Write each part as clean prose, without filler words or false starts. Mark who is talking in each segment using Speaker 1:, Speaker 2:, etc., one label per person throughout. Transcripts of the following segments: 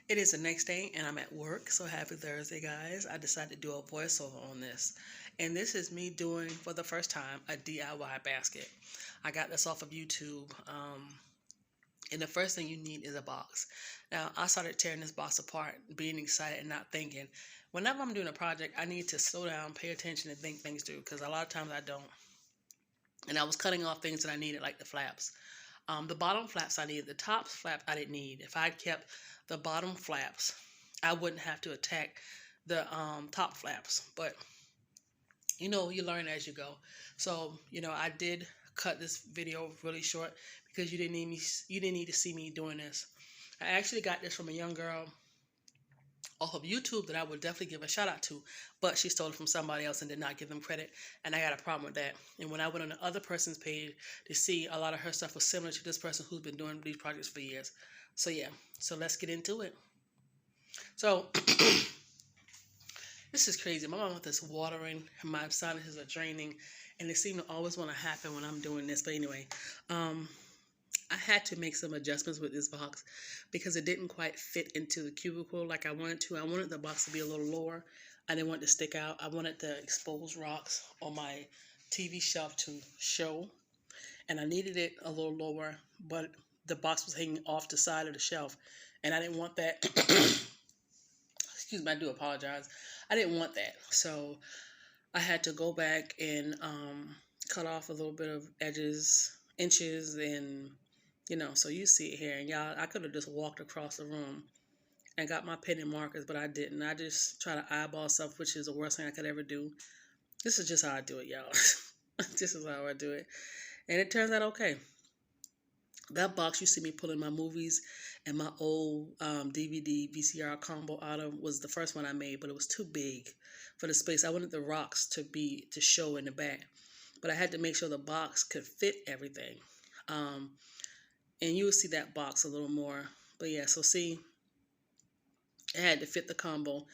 Speaker 1: It is the next day and I'm at work, so happy Thursday, guys. I decided to do a voiceover on this. And this is me doing, for the first time, a DIY basket. I got this off of YouTube. And the first thing you need is a box. Now, I started tearing this box apart, being excited and not thinking. Whenever I'm doing a project, I need to slow down, pay attention, and think things through because a lot of times I don't. And I was cutting off things that I needed, like the flaps. The bottom flaps I needed. The top flap I didn't need. If I had kept the bottom flaps, I wouldn't have to attack the top flaps. But you learn as you go. So I did cut this video really short because you didn't need to see me doing this. I actually got this from a young girl off of YouTube that I would definitely give a shout out to, but she stole it from somebody else and did not give them credit, and I got a problem with that. And when I went on the other person's page to see, a lot of her stuff was similar to this person who's been doing these projects for years. So yeah, so let's get into it. So this is crazy. My mom wants this watering, my sinuses are draining, and they seem to always want to happen when I'm doing this. But anyway, I had to make some adjustments with this box because it didn't quite fit into the cubicle like I wanted to. I wanted the box to be a little lower. I didn't want it to stick out. I wanted the exposed rocks on my TV shelf to show. And I needed it a little lower, but the box was hanging off the side of the shelf. And I didn't want that. Excuse me, I do apologize. I didn't want that. So I had to go back and cut off a little bit of edges, inches, and so you see it here. And y'all, I could have just walked across the room and got my pen and markers, but I didn't. I just try to eyeball stuff, which is the worst thing I could ever do. This is just how I do it, y'all. This is how I do it. And it turns out okay. That box you see me pulling my movies and my old DVD VCR combo out of was the first one I made, but it was too big for the space. I wanted the rocks to show in the back, but I had to make sure the box could fit everything. And you'll see that box a little more. But yeah, so see, it had to fit the combo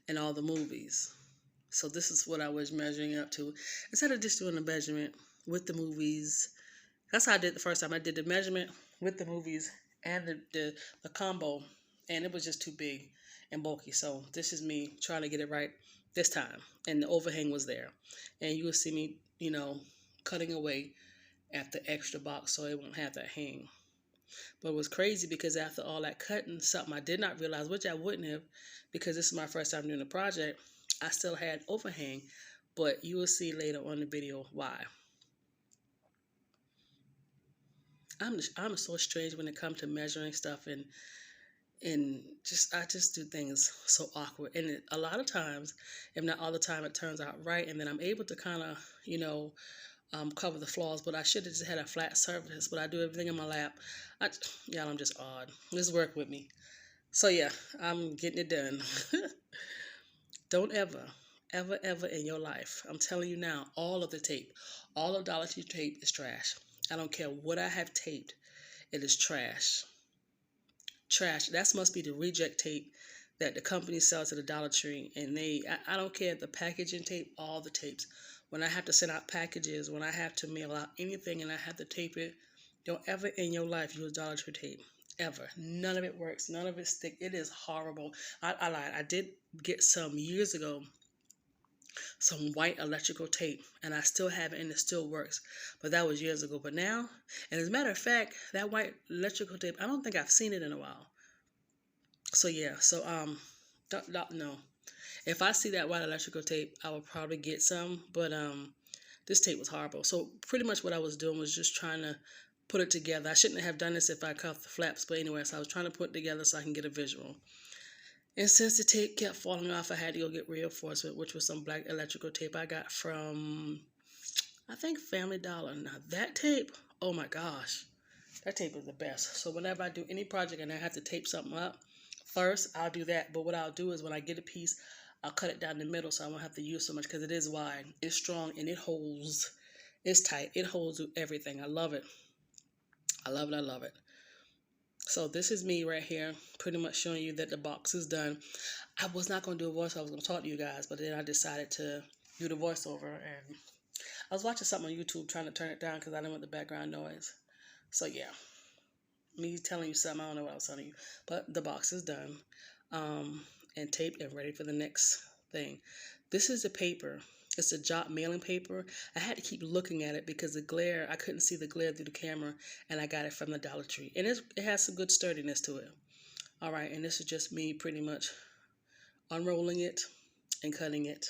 Speaker 1: and all the movies. So this is what I was measuring up to. Instead of just doing the measurement with the movies, that's how I did the first time. I did the measurement with the movies and the combo, and it was just too big and bulky. So this is me trying to get it right this time. And the overhang was there. And you will see me, cutting away at the extra box so it won't have that hang. But it was crazy because after all that cutting, something I did not realize, which I wouldn't have, because this is my first time doing the project, I still had overhang, but you will see later on the video why. I'm so strange when it comes to measuring stuff and I just do things so awkward. And a lot of times, if not all the time, it turns out right, and then I'm able to kind of cover the flaws, but I should have just had a flat surface. But I do everything in my lap. Y'all, I'm just odd. Just work with me. So yeah, I'm getting it done. Don't ever in your life, I'm telling you now, all of the tape, all of Dollar Tree tape is trash. I don't care what I have taped, it is trash. Trash. That must be the reject tape that the company sells to the Dollar Tree, and I don't care the packaging tape, all the tapes. When I have to send out packages, when I have to mail out anything and I have to tape it, don't ever in your life use Dollar Tree tape. Ever. None of it works. None of it stick. It is horrible. I lied. I did get some years ago, some white electrical tape, and I still have it and it still works. But that was years ago. But now, and as a matter of fact, that white electrical tape, I don't think I've seen it in a while. So yeah, so don't know. If I see that white electrical tape, I would probably get some, but this tape was horrible. So pretty much what I was doing was just trying to put it together. I shouldn't have done this if I cut the flaps, but anyway, so I was trying to put it together so I can get a visual. And since the tape kept falling off, I had to go get reinforcement, which was some black electrical tape I got from, I think, Family Dollar. Now that tape, oh my gosh, that tape is the best. So whenever I do any project and I have to tape something up, first I'll do that. But what I'll do is when I get a piece, I'll cut it down the middle so I won't have to use so much because it is wide. It's strong and it holds. It's tight. It holds everything. I love it. I love it. I love it. So this is me right here, pretty much showing you that the box is done. I was not going to do a voiceover. I was going to talk to you guys, but then I decided to do the voiceover. And I was watching something on YouTube trying to turn it down because I didn't want the background noise. So yeah. me telling you something. I don't know what I was telling you, but the box is done, and taped and ready for the next thing. This is the paper. It's a job mailing paper. I had to keep looking at it because the glare, I couldn't see the glare through the camera, and I got it from the Dollar Tree. And it has some good sturdiness to it. All right, and this is just me pretty much unrolling it and cutting it.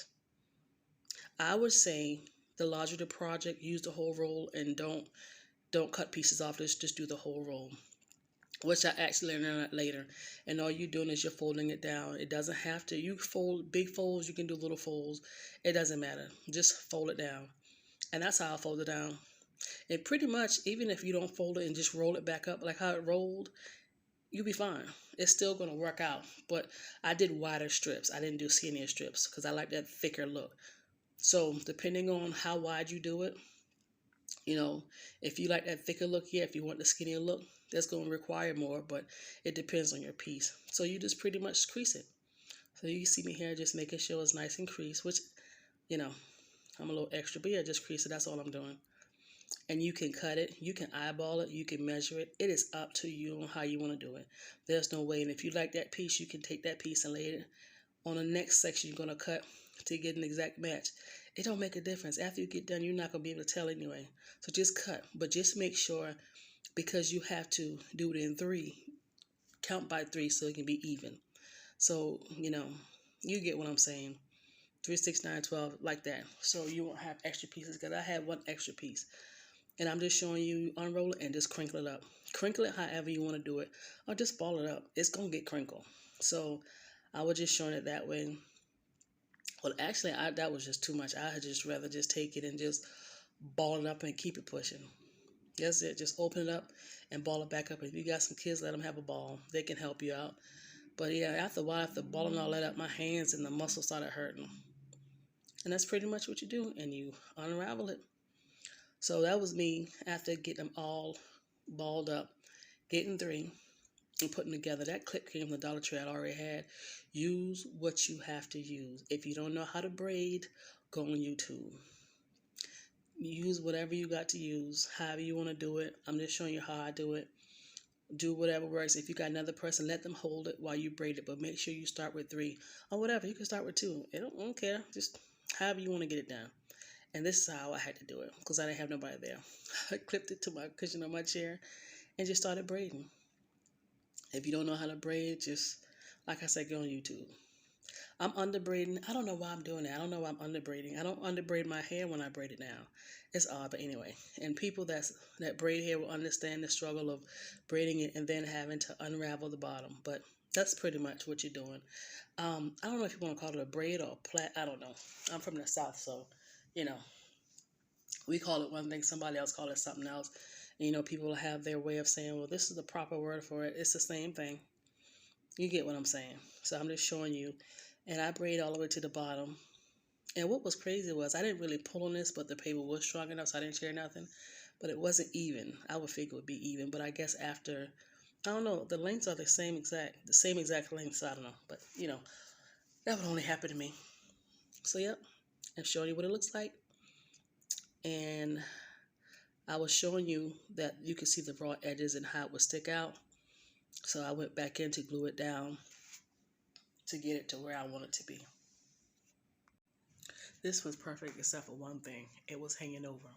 Speaker 1: I would say the larger the project, use the whole roll and don't cut pieces off. Just do the whole roll, which I actually learned later. And all you're doing is you're folding it down. It doesn't have to. You fold big folds, you can do little folds. It doesn't matter. Just fold it down. And that's how I fold it down. And pretty much, even if you don't fold it and just roll it back up like how it rolled, you'll be fine. It's still going to work out. But I did wider strips. I didn't do skinnier strips because I like that thicker look. So depending on how wide you do it, you know, if you like that thicker look, yeah, if you want the skinnier look, that's going to require more, but it depends on your piece. So you just pretty much crease it. So you see me here just making sure it's nice and creased, which, you know, I'm a little extra, but yeah, just crease it. That's all I'm doing. And you can cut it, you can eyeball it, you can measure it. It is up to you on how you want to do it. There's no way. And if you like that piece, you can take that piece and lay it on the next section you're going to cut to get an exact match. It don't make a difference. After you get done, you're not going to be able to tell anyway. So just cut. But just make sure, because you have to do it in 3, count by 3 so it can be even. So, you know, you get what I'm saying. 3, 6, 9, 12, like that. So you won't have extra pieces, because I had one extra piece. And I'm just showing you unroll it and just crinkle it up. Crinkle it however you want to do it. Or just ball it up. It's going to get crinkled. So I was just showing it that way. Well, actually, that was just too much. I had just rather just take it and just ball it up and keep it pushing. That's it. Just open it up and ball it back up. If you got some kids, let them have a ball. They can help you out. But yeah, after a while, after balling all that up, my hands and the muscles started hurting. And that's pretty much what you do. And you unravel it. So that was me after getting them all balled up, getting 3 and putting together. That clip came from the Dollar Tree I already had. Use what you have to use. If you don't know how to braid, go on YouTube. Use whatever you got to use, however you want to do it. I'm just showing you how I do it. Do whatever works. If you got another person, let them hold it while you braid it, but make sure you start with 3 or whatever. You can start with 2. I don't care. Just however you want to get it done. And this is how I had to do it because I didn't have nobody there. I clipped it to my cushion on my chair and just started braiding. If you don't know how to braid, just, like I said, go on YouTube. I'm under braiding. I don't know why I'm doing that. I don't know why I'm under braiding. I don't under braid my hair when I braid it now. It's odd, but anyway. And people that braid hair will understand the struggle of braiding it and then having to unravel the bottom. But that's pretty much what you're doing. I don't know if you want to call it a braid or a plait. I don't know. I'm from the South, so, you know, we call it one thing. Somebody else call it something else. And, you know, people have their way of saying, well, this is the proper word for it. It's the same thing. You get what I'm saying. So I'm just showing you. And I braid all the way to the bottom. And what was crazy was I didn't really pull on this, but the paper was strong enough, so I didn't tear nothing. But it wasn't even. I would figure it would be even. But I guess after, I don't know, the lengths are the same exact lengths. I don't know. But, you know, that would only happen to me. So, yep. I'm showing you what it looks like. And I was showing you that you could see the raw edges and how it would stick out. So I went back in to glue it down to get it to where I want it to be. This was perfect except for one thing. It was hanging over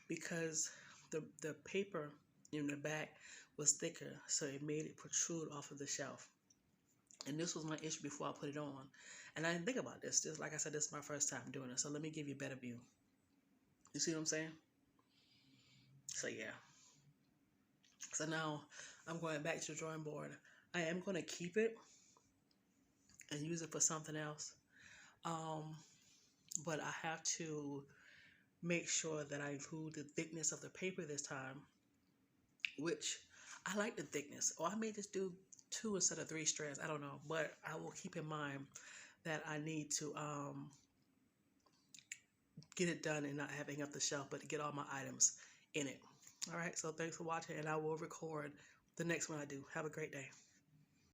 Speaker 1: because the paper in the back was thicker, so it made it protrude off of the shelf. And this was my issue before I put it on. And I didn't think about this. Just like I said, this is my first time doing it. So let me give you a better view. You see what I'm saying? So yeah. So now I'm going back to the drawing board. I am going to keep it and use it for something else. But I have to make sure that I include the thickness of the paper this time, which I like the thickness. Or I may just do 2 instead of 3 strands. I don't know. But I will keep in mind that I need to get it done and not having up the shelf, but to get all my items in it. All right. So thanks for watching, and I will record the next one I do. Have a great day.